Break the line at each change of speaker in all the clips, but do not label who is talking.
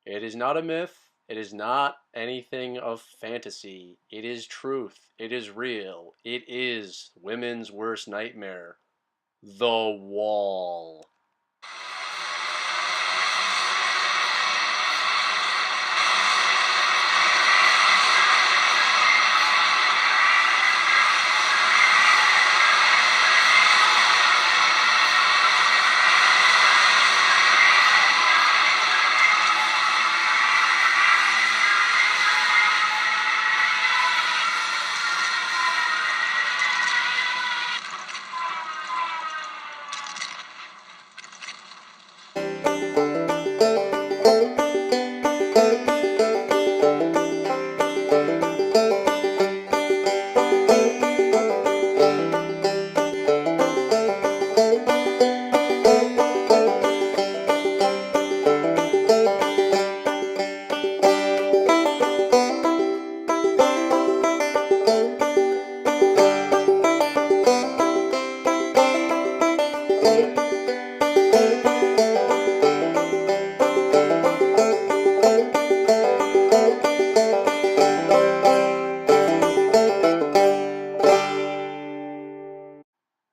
It is not a myth. It is not anything of fantasy. It is truth. It is real. It is women's worst nightmare. The wall.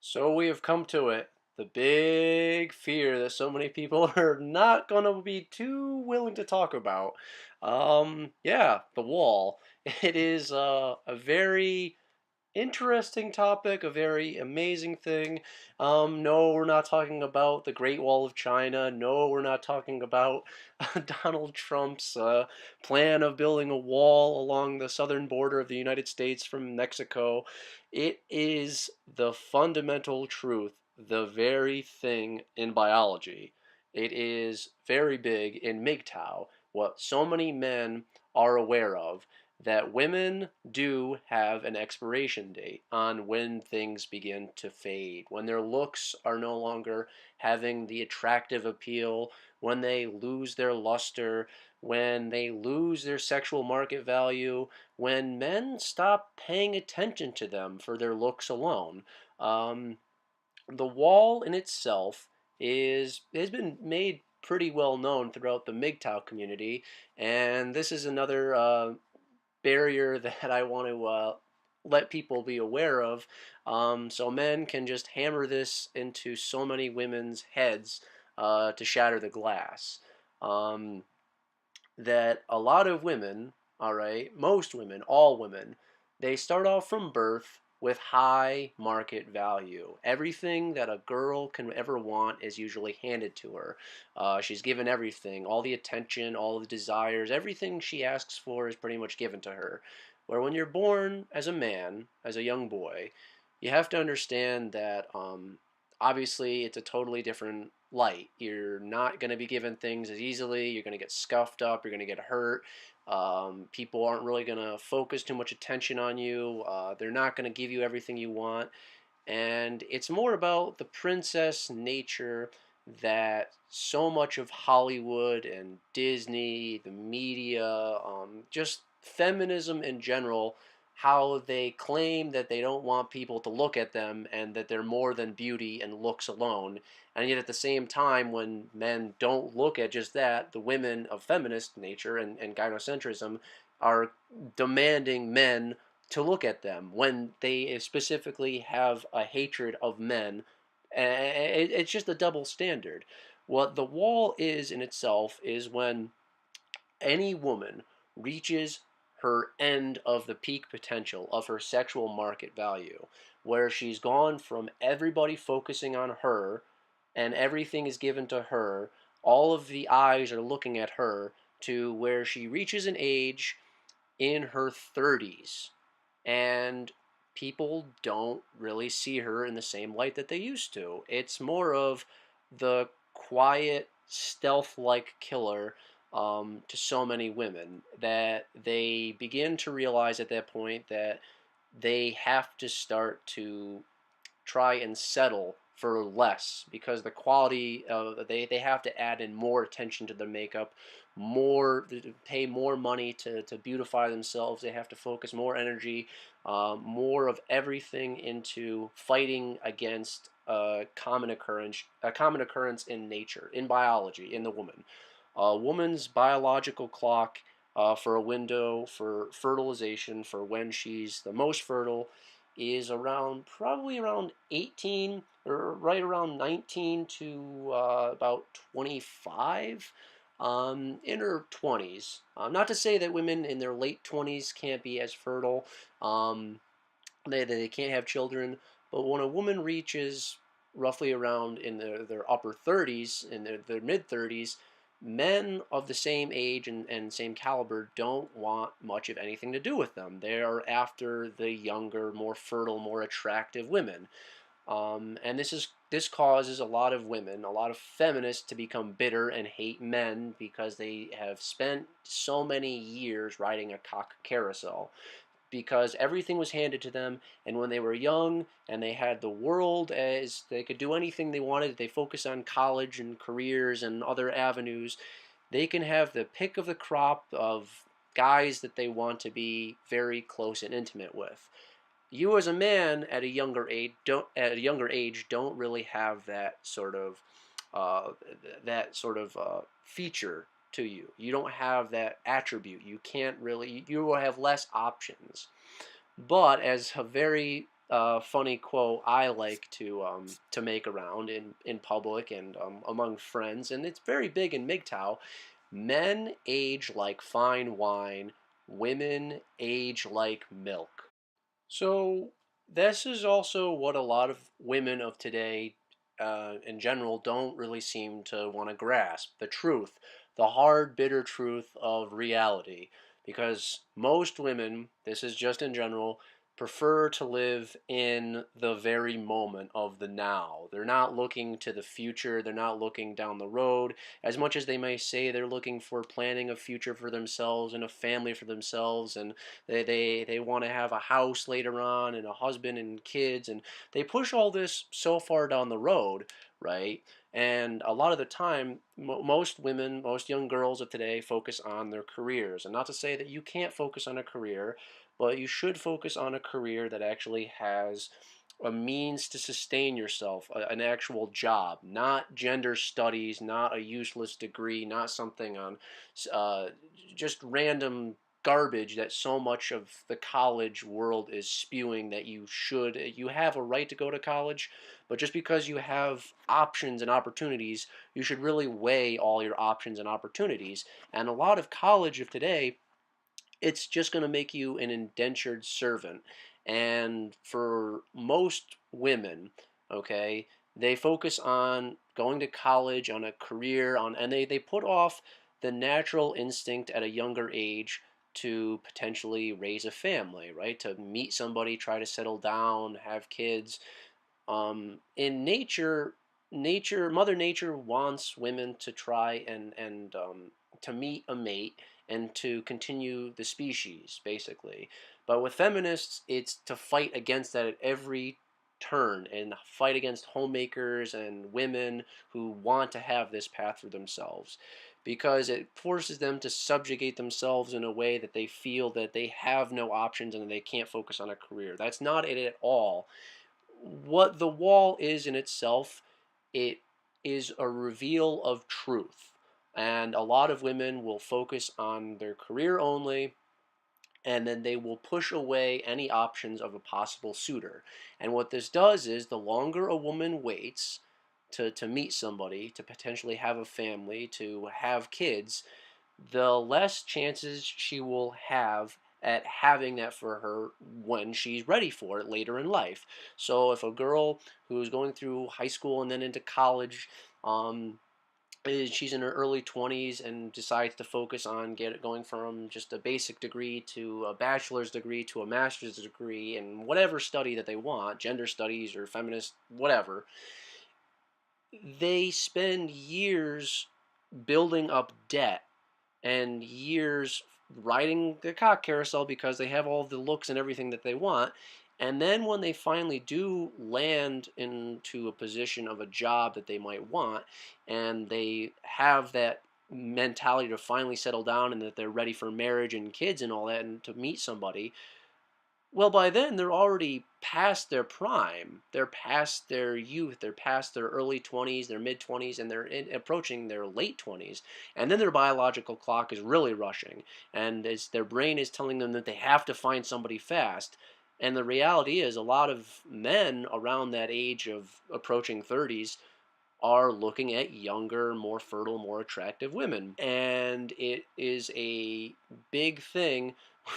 So we have come to it. The big fear that so many people are not going to be too willing to talk about. Yeah, the wall. It is a very interesting topic, a very amazing thing. No, we're not talking about the Great Wall of China. No, we're not talking about Donald Trump's plan of building a wall along the southern border of the United States from Mexico. It is the fundamental truth, the very thing in biology. It is very big in MGTOW, what so many men are aware of, that women do have an expiration date on when things begin to fade, when their looks are no longer having the attractive appeal, when they lose their luster, when they lose their sexual market value, when men stop paying attention to them for their looks alone. Um, the wall in itself is has been made pretty well known throughout the MGTOW community, and this is another barrier that I want to let people be aware of. So men can just hammer this into so many women's heads to shatter the glass. Um, that a lot of women, all right, most women, all women, they start off from birth with high market value. Everything that a girl can ever want is usually handed to her. She's given everything, all the attention, all the desires, everything she asks for is pretty much given to her. Where when you're born as a man, as a young boy, you have to understand that obviously it's a totally different light. You're not going to be given things as easily. You're going to get scuffed up. You're going to get hurt. People aren't really going to focus too much attention on you. They're not going to give you everything you want. And it's more about the princess nature that so much of Hollywood and Disney, the media, just feminism in general, how they claim that they don't want people to look at them and that they're more than beauty and looks alone. And yet, at the same time, when men don't look at just that, the women of feminist nature and gynocentrism are demanding men to look at them when they specifically have a hatred of men. It's just a double standard. What the wall is in itself is when any woman reaches her end of the peak potential of her sexual market value, where she's gone from everybody focusing on her and everything is given to her, all of the eyes are looking at her, to where she reaches an age in her 30s and people don't really see her in the same light that they used to. It's more of the quiet, stealth like killer to so many women that they begin to realize at that point that they have to start to try and settle for less because the quality of they have to add in more attention to their makeup, more pay more money to beautify themselves. They have to focus more energy, more of everything into fighting against a common occurrence in nature, in biology, in the woman. A woman's biological clock for a window for fertilization for when she's the most fertile is around probably around 18 or right around 19 to about 25 in her 20s. Not to say that women in their late 20s can't be as fertile. Um, they can't have children. But when a woman reaches roughly around in their upper 30s, in their mid 30s, men of the same age and same caliber don't want much of anything to do with them. They are after the younger, more fertile, more attractive women. And this causes a lot of women, a lot of feminists, to become bitter and hate men because they have spent so many years riding a cock carousel because everything was handed to them, and when they were young and they had the world, as they could do anything they wanted, they focused on college and careers and other avenues. They can have the pick of the crop of guys that they want to be very close and intimate with. You as a man at a younger age don't really have uh, that sort of feature to you. You don't have that attribute. You can't really. You will have less options. But as a very funny quote I like to make around in public and among friends, and it's very big in MGTOW. Men age like fine wine. Women age like milk. So this is also what a lot of women of today, in general, don't really seem to want to grasp the truth, the hard, bitter truth of reality. Because most women, this is just in general, prefer to live in the very moment of the now. They're not looking to the future. They're not looking down the road. As much as they may say they're looking for planning a future for themselves and a family for themselves, and they want to have a house later on and a husband and kids, and they push all this so far down the road, right? And a lot of the time, most women, most young girls of today focus on their careers. And not to say that you can't focus on a career, but you should focus on a career that actually has a means to sustain yourself, an actual job, not gender studies, not a useless degree, not something on uh, just random garbage that so much of the college world is spewing that you have a right to go to college, but just because you have options and opportunities, you should really weigh all your options and opportunities. And a lot of college of today, it's just going to make you an indentured servant. And for most women, okay, they focus on going to college, on a career, and they put off the natural instinct at a younger age to potentially raise a family, right? To meet somebody, try to settle down, have kids. In Mother Nature wants women to try and to meet a mate and to continue the species, basically. But with feminists, it's to fight against that at every turn and fight against homemakers and women who want to have this path for themselves, because it forces them to subjugate themselves in a way that they feel that they have no options and they can't focus on a career. That's not it at all. What the wall is in itself, it is a reveal of truth. And a lot of women will focus on their career only, and then they will push away any options of a possible suitor. And what this does is the longer a woman waits to meet somebody, to potentially have a family, to have kids, the less chances she will have at having that for her when she's ready for it later in life. So if a girl who's going through high school and then into college, um, she's in her early 20s and decides to focus on going from just a basic degree to a bachelor's degree to a master's degree in whatever study that they want, gender studies or feminist, whatever, they spend years building up debt and years riding the cock carousel because they have all the looks and everything that they want. And then when they finally do land into a position of a job that they might want, and they have that mentality to finally settle down and that they're ready for marriage and kids and all that and to meet somebody, Well, by then they're already past their prime. They're past their youth. They're past their early 20s, their mid 20s, and approaching their late 20s. And then their biological clock is really rushing. And their brain is telling them that they have to find somebody fast. And the reality is, a lot of men around that age of approaching 30s are looking at younger, more fertile, more attractive women. And it is a big thing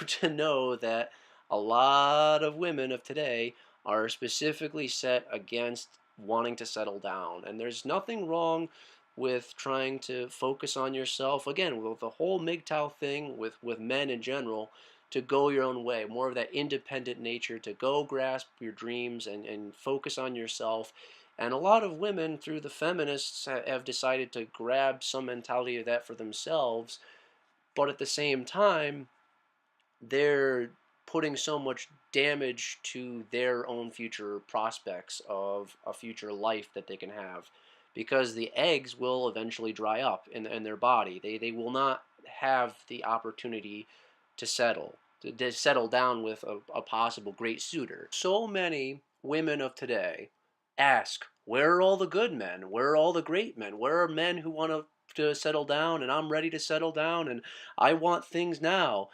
to know that a lot of women of today are specifically set against wanting to settle down. And there's nothing wrong with trying to focus on yourself. Again, with the whole MGTOW thing with men in general, to go your own way, more of that independent nature, to go grasp your dreams and focus on yourself. And a lot of women, through the feminists, have decided to grab some mentality of that for themselves, but at the same time, they're putting so much damage to their own future prospects of a future life that they can have, because the eggs will eventually dry up in their body. They will not have the opportunity to settle down with a possible great suitor. So many women of today ask, where are all the good men? Where are all the great men? Where are men who want to settle down, and I'm ready to settle down, and I want things now?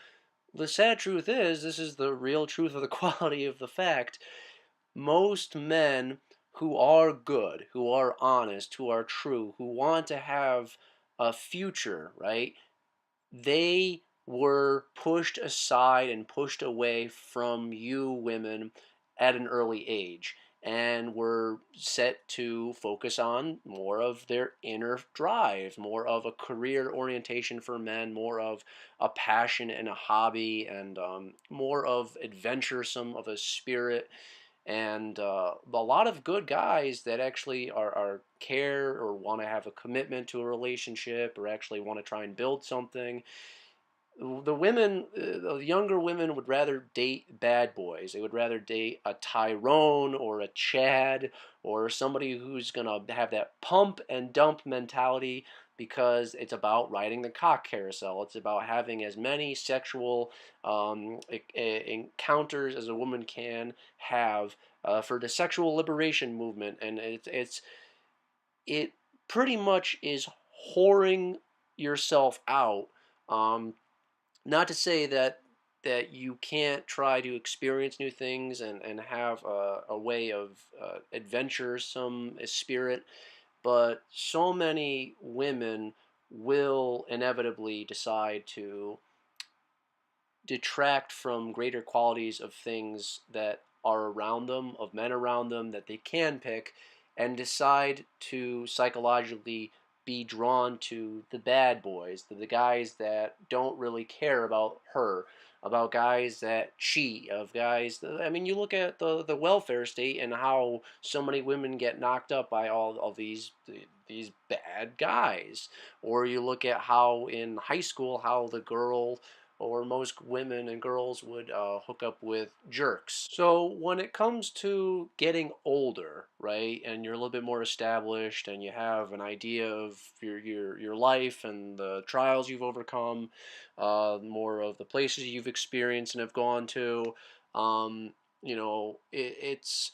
The sad truth is, this is the real truth of the quality of the fact. Most men who are good, who are honest, who are true, who want to have a future, right? They were pushed aside and pushed away from you women at an early age, and were set to focus on more of their inner drive, more of a career orientation for men, more of a passion and a hobby, and more of adventuresome of a spirit. And a lot of good guys that actually are care or want to have a commitment to a relationship, or actually want to try and build something. The women, the younger women, would rather date bad boys. They would rather date a Tyrone or a Chad, or somebody who's gonna have that pump and dump mentality, because it's about riding the cock carousel. It's about having as many sexual encounters as a woman can have, for the sexual liberation movement. And it pretty much is whoring yourself out. Um, Not to say that you can't try to experience new things and have a way of adventuresome spirit, but so many women will inevitably decide to detract from greater qualities of things that are around them, of men around them that they can pick, and decide to psychologically be drawn to the bad boys, the guys that don't really care about her, about guys that cheat, of guys I mean, you look at the welfare state and how so many women get knocked up by all of these bad guys. Or you look at how in high school, how the girl, or most women and girls, would hook up with jerks. So when it comes to getting older, right, and you're a little bit more established, and you have an idea of your life and the trials you've overcome, more of the places you've experienced and have gone to, it's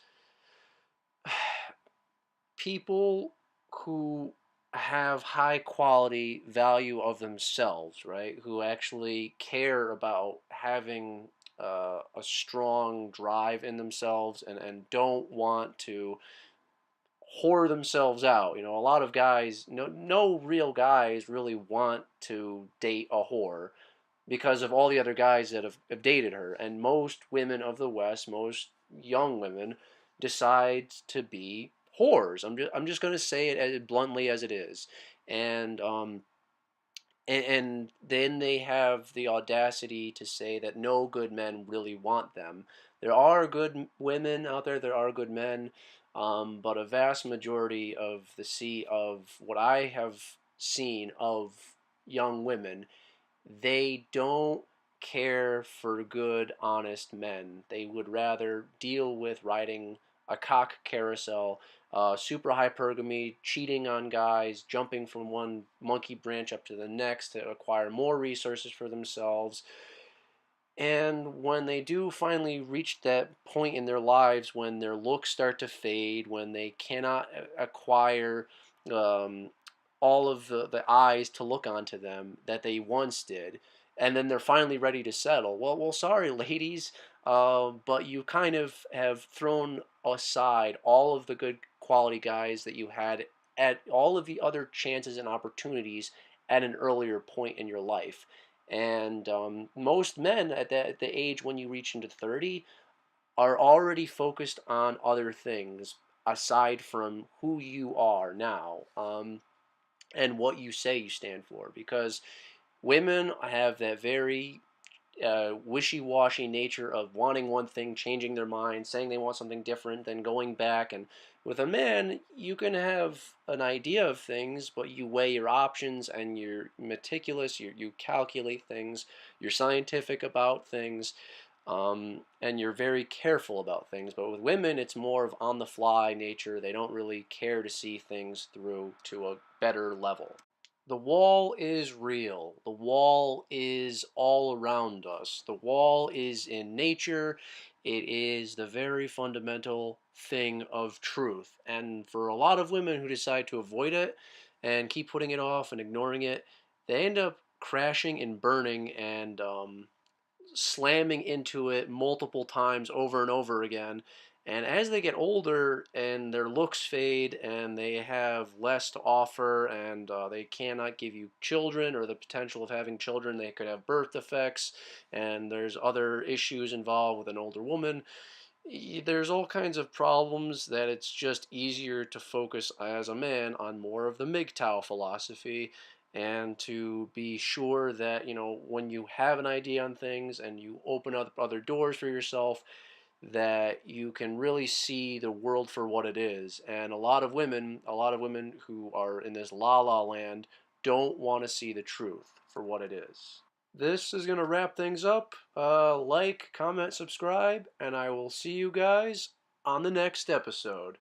people who have high quality value of themselves, right? Who actually care about having a strong drive in themselves, and don't want to whore themselves out. A lot of guys, no real guys really want to date a whore, because of all the other guys that have dated her. And most women of the West, most young women, decide to be whores. I'm just going to say it as bluntly as it is. And and then they have the audacity to say that no good men really want them. There are good women out there. There are good men, but a vast majority of what I have seen of young women, they don't care for good, honest men. They would rather deal with riding a cock carousel, super hypergamy, cheating on guys, jumping from one monkey branch up to the next to acquire more resources for themselves. And when they do finally reach that point in their lives when their looks start to fade, when they cannot acquire um, all of the eyes to look onto them that they once did, and then they're finally ready to settle. Well, sorry, ladies, but you kind of have thrown aside all of the good quality guys that you had at all of the other chances and opportunities at an earlier point in your life. And most men at the age when you reach into 30 are already focused on other things aside from who you are now, and what you say you stand for. Because women have that very wishy-washy nature of wanting one thing, changing their mind, saying they want something different, then going back. And with a man, you can have an idea of things, but you weigh your options and you're meticulous. You calculate things. You're scientific about things, and you're very careful about things. But with women, it's more of on-the-fly nature. They don't really care to see things through to a better level. The wall is real. The wall is all around us. The wall is in nature. It is the very fundamental thing of truth. And for a lot of women who decide to avoid it and keep putting it off and ignoring it, they end up crashing and burning and slamming into it multiple times over and over again. And as they get older and their looks fade and they have less to offer and they cannot give you children or the potential of having children, they could have birth defects and there's other issues involved with an older woman. There's all kinds of problems that it's just easier to focus as a man on more of the MGTOW philosophy and to be sure that, when you have an idea on things and you open up other doors for yourself, that you can really see the world for what it is. And a lot of women who are in this la la land don't want to see the truth for what it is. This is going to wrap things up. Like, comment, subscribe, and I will see you guys on the next episode.